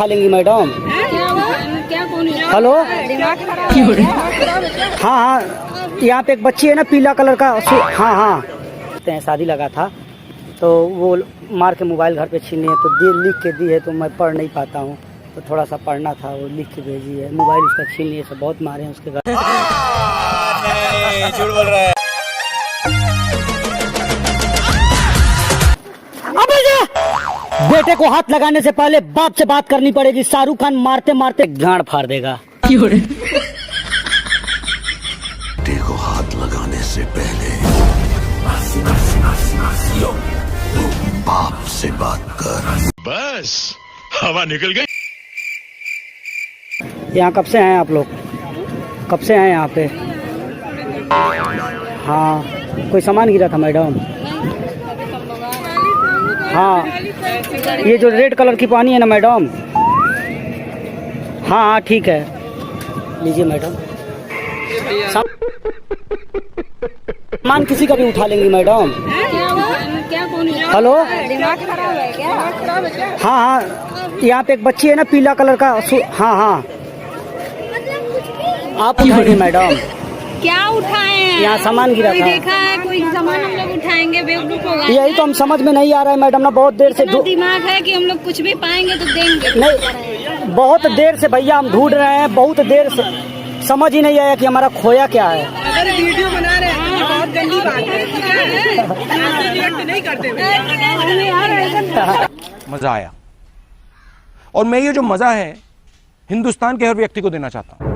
उठा लेंगी madam? Hello, हाँ हाँ, यहाँ पे एक बच्ची है ना पीला कलर का, हाँ हाँ, शादी लगा था तो वो मार के मोबाइल घर पे छीनी है, तो लिख के दी है, तो मैं पढ़ नहीं पाता हूँ, तो थोड़ा सा पढ़ना था, वो लिख के भेजी है। मोबाइल उसका छीन लिए, सब बहुत मारे हैं उसके घर। नहीं, झूठ बोल रहा है। बेटे को हाथ लगाने से पहले बाप से बात करनी पड़ेगी। शाहरुख खान मारते मारते गांड फाड़ देगा। बेटे को हाथ लगाने से पहले बाप से बात कर। बस हवा निकल गई। यहाँ कब से हैं आप लोग? कब से हैं यहाँ पे? हाँ, कोई सामान गिरा था मैडम? हाँ, ये जो रेड कलर की पानी है ना मैडम? हाँ हाँ ठीक है, लीजिए मैडम। सामान किसी का भी उठा लेंगी मैडम? हेलो, हाँ हाँ, यहाँ पे एक बच्ची है ना पीला कलर का, हाँ हाँ, आप उठाएंगे मैडम? क्या उठाए हैं? यहाँ सामान गिरा था। देखा है कोई सामान हम लोग उठाएंगे, बेवकूफ होगा। यही तो हम समझ में नहीं आ रहा है मैडम ना, बहुत देर से दिमाग है कि हम लोग कुछ भी पाएंगे तो देंगे। नहीं, बहुत देर से भैया हम ढूंढ रहे हैं, बहुत देर से, समझ ही नहीं आया कि हमारा खोया क्या है। अगर वीडियो बना रहे हैं तो बहुत गंदी बात है, ठीक है? नहीं करते। मजा आया, और मैं ये जो मजा है हिंदुस्तान के हर व्यक्ति को देना चाहता हूँ।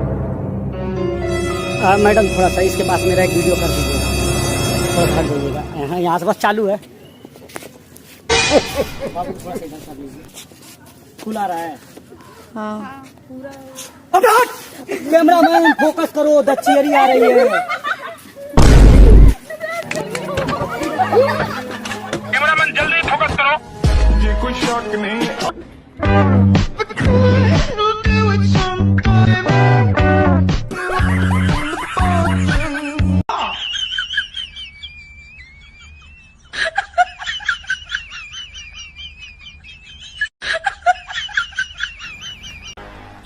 मैडम थोड़ा सा इसके पास मेरा एक वीडियो कर दीजिएगा, थोड़ा कर दीजिएगा। यहाँ से बस चालू है। बाबू थोड़ा सा इधर कर लीजिए, खुला रहा है। हाँ कैमरा मैन फोकस करो, दच्चियरी आ रही है। कैमरा मैन जल्दी फोकस करो। ये कोई शॉट नहीं है।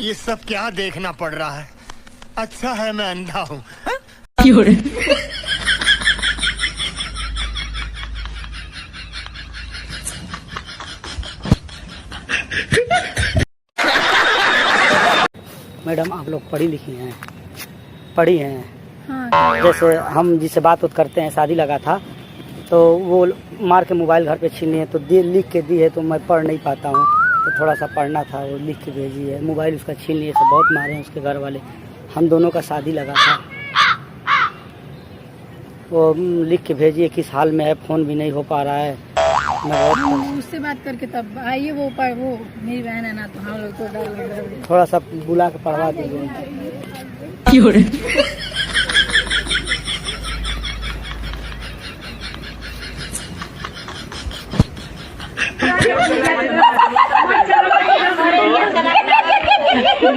ये सब क्या देखना पड़ रहा है? अच्छा है मैं अंधा हूँ। मैडम आप लोग पढ़ी लिखी हैं, पढ़ी हैं? हाँ, जैसे हम जिससे बात करते हैं, शादी लगा था तो वो मार के मोबाइल घर पे छीनी है, तो लिख के दी है, तो मैं पढ़ नहीं पाता हूँ, तो थोड़ा सा पढ़ना था, वो लिख के भेजी है। मोबाइल उसका छीन लिए, सब बहुत मारे हैं उसके घर वाले। हम दोनों का शादी लगा था, वो लिख के भेजिए किस हाल में है, फ़ोन भी नहीं हो पा रहा है। मैं बहुत उससे बात करके तब आइए, वो मेरी बहन है ना, तो हम लोग तो थोड़ा सा बुला के पढ़वा दीजिए।